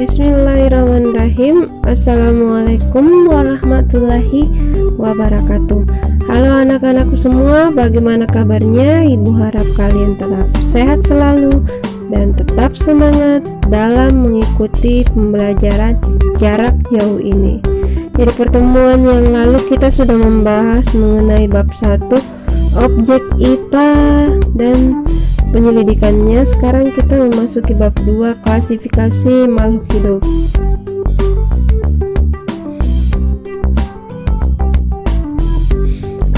Bismillahirrahmanirrahim. Assalamualaikum warahmatullahi wabarakatuh. Halo anak-anakku semua, bagaimana kabarnya? Ibu harap kalian tetap sehat selalu dan tetap semangat dalam mengikuti pembelajaran jarak jauh ini. Di pertemuan yang lalu kita sudah membahas mengenai bab 1 objek IPA dan penyelidikannya. Sekarang kita memasuki bab 2 klasifikasi makhluk hidup.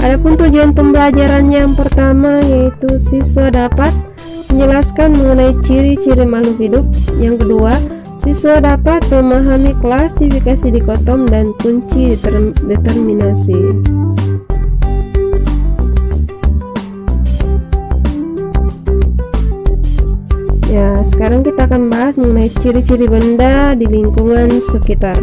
Adapun tujuan pembelajarannya yang pertama yaitu siswa dapat menjelaskan mengenai ciri-ciri makhluk hidup. Yang kedua, siswa dapat memahami klasifikasi dikotom dan kunci determinasi. Ya, sekarang kita akan bahas mengenai ciri-ciri benda di lingkungan sekitar.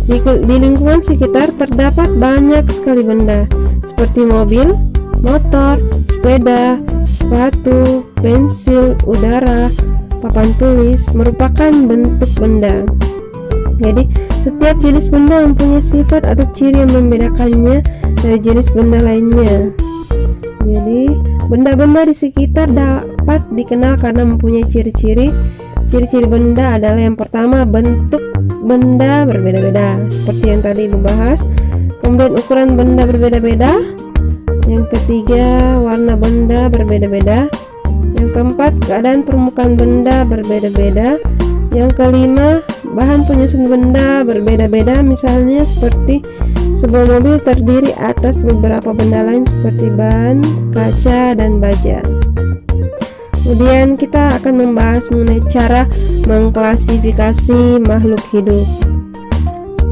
Di lingkungan sekitar terdapat banyak sekali benda, seperti mobil, motor, sepeda, sepatu, pensil, udara, papan tulis merupakan bentuk benda. Jadi, setiap jenis benda mempunyai sifat atau ciri yang membedakannya dari jenis benda lainnya. Jadi, benda-benda di sekitar dapat dikenal karena mempunyai ciri-ciri. Ciri-ciri benda adalah yang pertama, bentuk benda berbeda-beda, seperti yang tadi dibahas. Kemudian ukuran benda berbeda-beda. Yang ketiga, warna benda berbeda-beda. Yang keempat, keadaan permukaan benda berbeda-beda. Yang kelima, bahan penyusun benda berbeda-beda. Misalnya seperti sebuah mobil terdiri atas beberapa benda lain seperti ban, kaca, dan baja. Kemudian kita akan membahas mengenai cara mengklasifikasi makhluk hidup.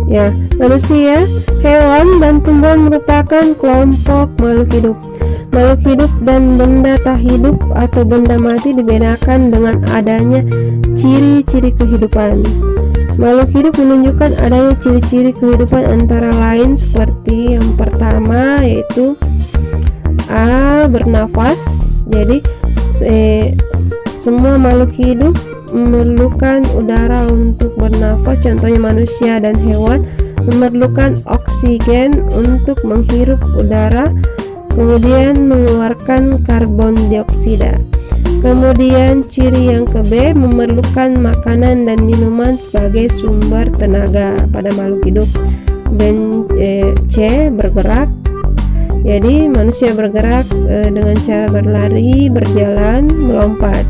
Ya, manusia, hewan, dan tumbuhan merupakan kelompok makhluk hidup. Makhluk hidup dan benda tak hidup atau benda mati dibedakan dengan adanya ciri-ciri kehidupan. Makhluk hidup menunjukkan adanya ciri-ciri kehidupan antara lain seperti yang pertama yaitu A. Bernafas. Jadi semua makhluk hidup memerlukan udara untuk bernafas. Contohnya manusia dan hewan memerlukan oksigen untuk menghirup udara, kemudian mengeluarkan karbon dioksida. Kemudian ciri yang ke B, memerlukan makanan dan minuman sebagai sumber tenaga pada makhluk hidup. Dan C, bergerak. Jadi manusia bergerak dengan cara berlari, berjalan, melompat.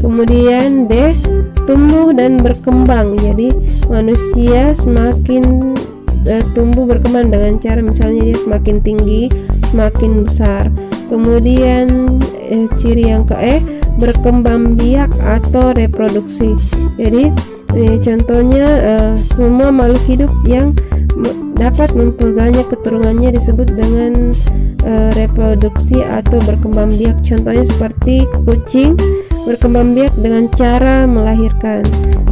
Kemudian D, tumbuh dan berkembang. Jadi manusia semakin tumbuh berkembang dengan cara misalnya dia semakin tinggi, semakin besar. Kemudian ciri yang ke E, berkembang biak atau reproduksi. Jadi contohnya semua makhluk hidup yang dapat memperbanyak keturunannya disebut dengan reproduksi atau berkembang biak. Contohnya seperti kucing berkembang biak dengan cara melahirkan.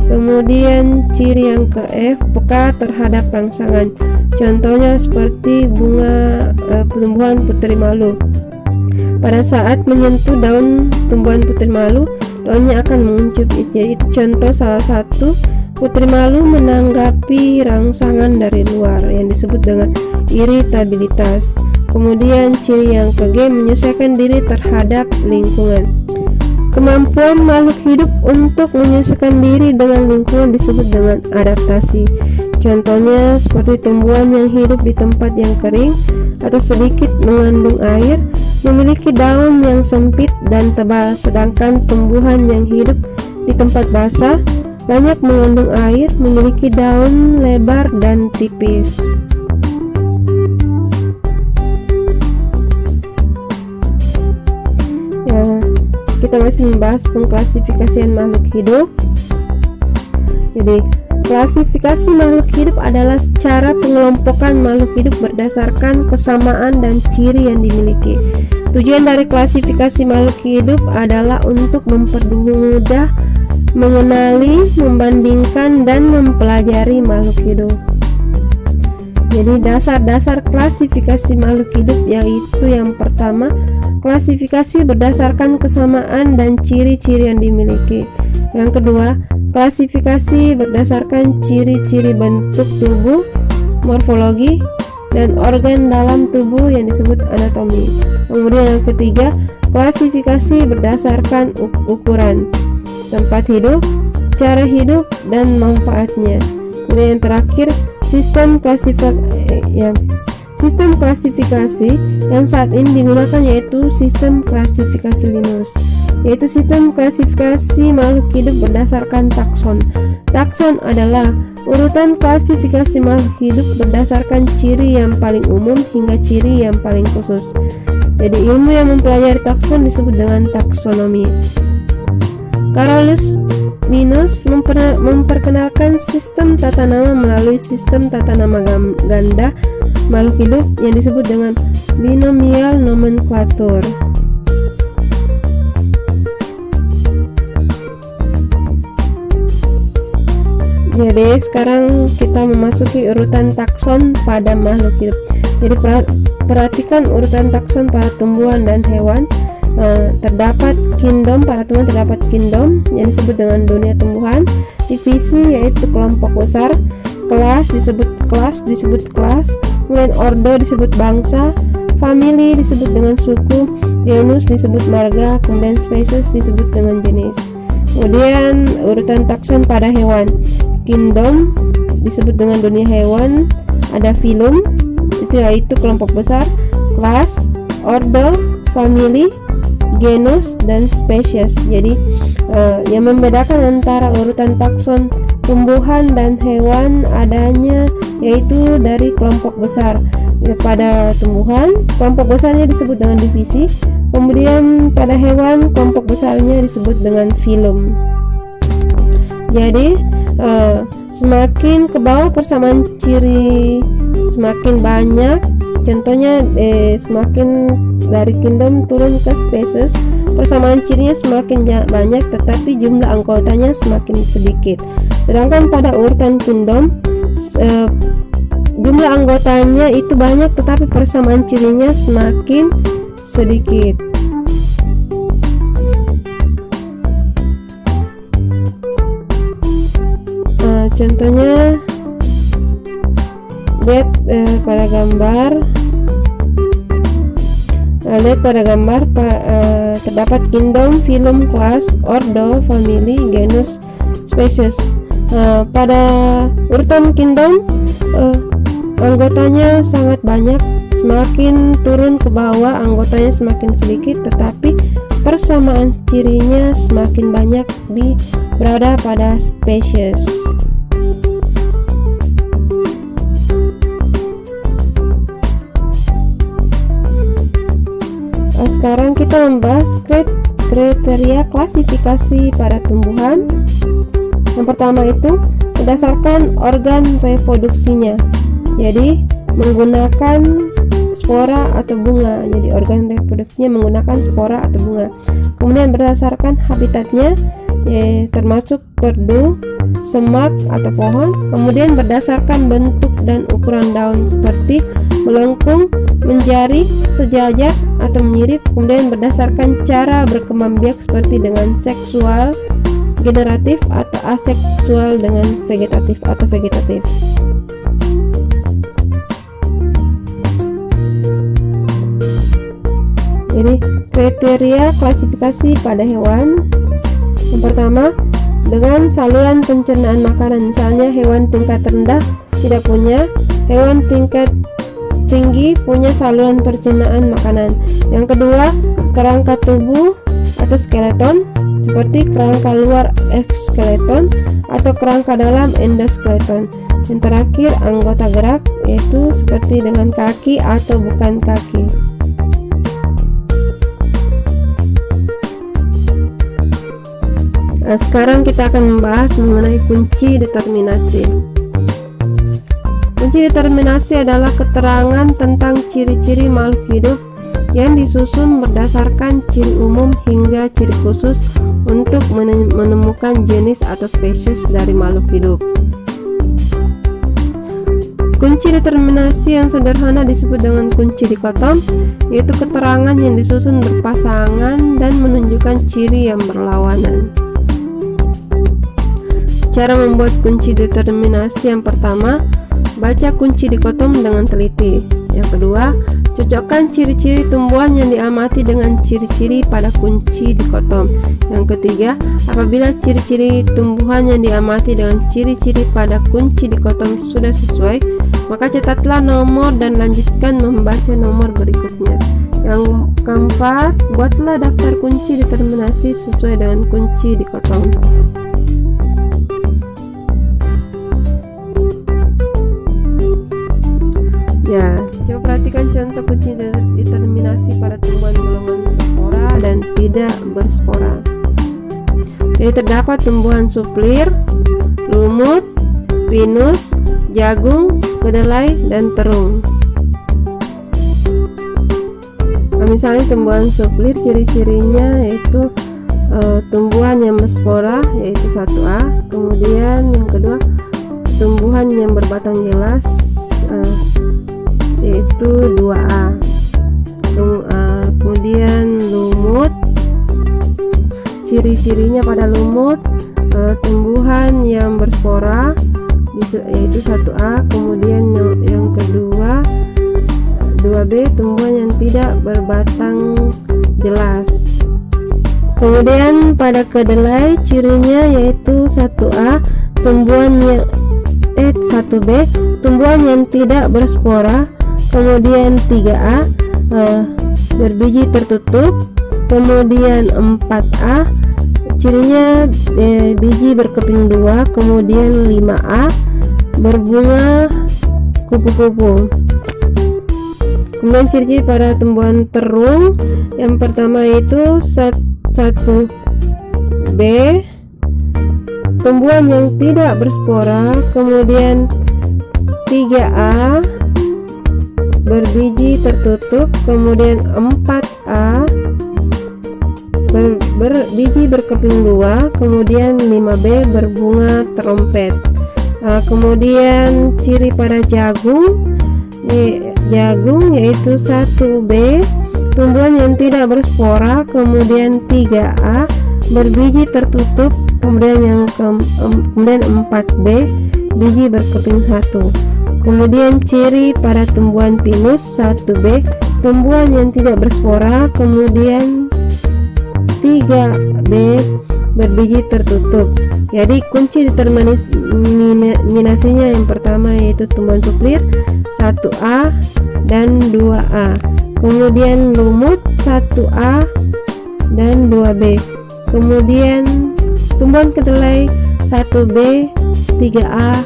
Kemudian ciri yang ke F, peka terhadap rangsangan. Contohnya seperti bunga tumbuhan putri malu. Pada saat menyentuh daun tumbuhan putri malu, daunnya akan menguncup. Jadi itu contoh salah satu putri malu menanggapi rangsangan dari luar yang disebut dengan iritabilitas. Kemudian ciri yang ke G, menyesuaikan diri terhadap lingkungan. Kemampuan makhluk hidup untuk menyesuaikan diri dengan lingkungan disebut dengan adaptasi. Contohnya seperti tumbuhan yang hidup di tempat yang kering atau sedikit mengandung air memiliki daun yang sempit dan tebal, sedangkan tumbuhan yang hidup di tempat basah banyak mengandung air memiliki daun lebar dan tipis. Ya, kita masih membahas pengklasifikasian makhluk hidup. Jadi klasifikasi makhluk hidup adalah cara pengelompokan makhluk hidup berdasarkan kesamaan dan ciri yang dimiliki. Tujuan dari klasifikasi makhluk hidup adalah untuk mempermudah mengenali, membandingkan, dan mempelajari makhluk hidup. Jadi dasar-dasar klasifikasi makhluk hidup yaitu yang pertama, klasifikasi berdasarkan kesamaan dan ciri-ciri yang dimiliki. Yang kedua, klasifikasi berdasarkan ciri-ciri bentuk tubuh, morfologi, dan organ dalam tubuh yang disebut anatomi. Kemudian yang ketiga, klasifikasi berdasarkan ukuran, tempat hidup, cara hidup, dan manfaatnya. Kemudian yang terakhir, sistem klasifikasi yang saat ini digunakan yaitu sistem klasifikasi Linus, yaitu sistem klasifikasi makhluk hidup berdasarkan takson. Takson adalah urutan klasifikasi makhluk hidup berdasarkan ciri yang paling umum hingga ciri yang paling khusus. Jadi ilmu yang mempelajari takson disebut dengan taksonomi. Carolus Linus memperkenalkan sistem tata nama melalui sistem tata nama ganda makhluk hidup yang disebut dengan binomial nomenklatur. Jadi sekarang kita memasuki urutan takson pada makhluk hidup. Jadi perhatikan urutan takson pada tumbuhan dan hewan. Terdapat kingdom, pada tumbuhan terdapat kingdom yang disebut dengan dunia tumbuhan, divisi yaitu kelompok besar, kelas disebut kelas, kemudian ordo disebut bangsa, family disebut dengan suku, genus disebut marga, kemudian species disebut dengan jenis. Kemudian urutan takson pada hewan, kingdom disebut dengan dunia hewan, ada phylum itu yaitu kelompok besar, kelas, ordo, family, genus, dan species. Jadi yang membedakan antara urutan takson tumbuhan dan hewan adanya yaitu dari kelompok besar. Pada tumbuhan kelompok besarnya disebut dengan divisi, kemudian pada hewan kelompok besarnya disebut dengan phylum. Jadi semakin ke bawah persamaan ciri semakin banyak. Contohnya semakin dari kingdom turun ke species, persamaan cirinya semakin banyak tetapi jumlah anggotanya semakin sedikit. Sedangkan pada urutan kingdom jumlah anggotanya itu banyak tetapi persamaan cirinya semakin sedikit. Contohnya lihat pada gambar. Lihat pada gambar terdapat kingdom, phylum, class, ordo, family, genus, species. Pada urutan kingdom anggotanya sangat banyak, semakin turun ke bawah anggotanya semakin sedikit tetapi persamaan cirinya semakin banyak berada pada species. Sekarang kita membahas kriteria klasifikasi pada tumbuhan. Yang pertama itu berdasarkan organ reproduksinya. Jadi menggunakan spora atau bunga. Jadi organ reproduksinya menggunakan spora atau bunga. Kemudian berdasarkan habitatnya, termasuk perdu, semak atau pohon. Kemudian berdasarkan bentuk dan ukuran daun seperti melengkung, menjari, sejajar atau menyirip. Kemudian berdasarkan cara berkembang biak seperti dengan seksual, generatif atau aseksual dengan vegetatif atau vegetatif. Jadi kriteria klasifikasi pada hewan. Yang pertama, dengan saluran pencernaan makanan. Misalnya hewan tingkat rendah tidak punya, hewan tingkat tinggi punya saluran pencernaan makanan. Yang kedua, kerangka tubuh atau skeleton seperti kerangka luar ekskeleton atau kerangka dalam endoskeleton. Yang terakhir, anggota gerak yaitu seperti dengan kaki atau bukan kaki. Nah, sekarang kita akan membahas mengenai kunci determinasi. Kunci determinasi adalah keterangan tentang ciri-ciri makhluk hidup yang disusun berdasarkan ciri umum hingga ciri khusus untuk menemukan jenis atau spesies dari makhluk hidup. Kunci determinasi yang sederhana disebut dengan kunci dikotom, yaitu keterangan yang disusun berpasangan dan menunjukkan ciri yang berlawanan. Cara membuat kunci determinasi: yang pertama, baca kunci dikotom dengan teliti. Yang kedua, cocokkan ciri-ciri tumbuhan yang diamati dengan ciri-ciri pada kunci dikotom. Yang ketiga, apabila ciri-ciri tumbuhan yang diamati dengan ciri-ciri pada kunci dikotom sudah sesuai, maka catatlah nomor dan lanjutkan membaca nomor berikutnya. Yang keempat, buatlah daftar kunci determinasi sesuai dengan kunci dikotom. Ya, coba perhatikan contoh kunci determinasi pada tumbuhan golongan berspora dan tidak berspora. Jadi terdapat tumbuhan suplir, lumut, pinus, jagung, kedelai, dan terung. Nah, misalnya tumbuhan suplir, ciri-cirinya yaitu tumbuhan yang berspora yaitu 1A. Kemudian yang kedua, tumbuhan yang berbatang jelas yaitu 2A. Kemudian lumut, ciri-cirinya pada lumut tumbuhan yang berspora yaitu 1A. Kemudian yang kedua 2B, tumbuhan yang tidak berbatang jelas. Kemudian pada kedelai, cirinya yaitu 1A, tumbuhan yang 1B, tumbuhan yang tidak berspora. Kemudian 3A, berbiji tertutup. Kemudian 4A, cirinya biji berkeping 2. Kemudian 5A, berbunga kupu-kupu. Kemudian ciri-ciri pada tumbuhan terung, yang pertama itu 1B, tumbuhan yang tidak berspora. Kemudian 3A, berbiji tertutup. Kemudian 4A, berbiji berkeping 2. Kemudian 5B, berbunga trompet. Kemudian ciri pada jagung yaitu 1B, tumbuhan yang tidak berspora. Kemudian 3A, berbiji tertutup. Kemudian kemudian 4B, biji berkeping 1. Kemudian ciri pada tumbuhan pinus 1B, tumbuhan yang tidak berspora. Kemudian 3B, berbiji tertutup. Jadi kunci determinasinya yang pertama yaitu tumbuhan suplir 1A dan 2A. Kemudian lumut 1A dan 2B. Kemudian tumbuhan kedelai 1B, 3A,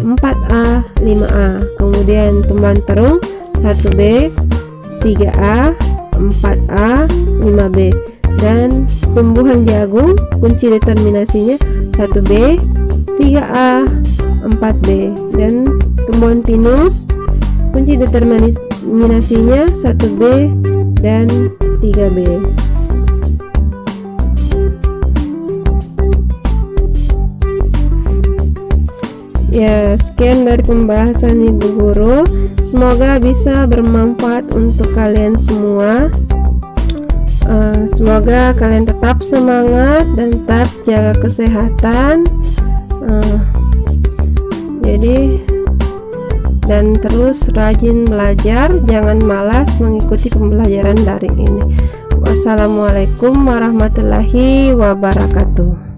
4A, 5A. Kemudian tumbuhan terung 1B, 3A, 4A, 5B. Dan tumbuhan jagung kunci determinasinya 1B, 3A, 4B. Dan tumbuhan pinus kunci determinasinya 1B dan 3B. Ya, sekian dari pembahasan Ibu Guru. Semoga bisa bermanfaat untuk kalian semua. Semoga kalian tetap semangat dan tetap jaga kesehatan. Dan terus rajin belajar, jangan malas mengikuti pembelajaran daring ini. Wassalamualaikum warahmatullahi wabarakatuh.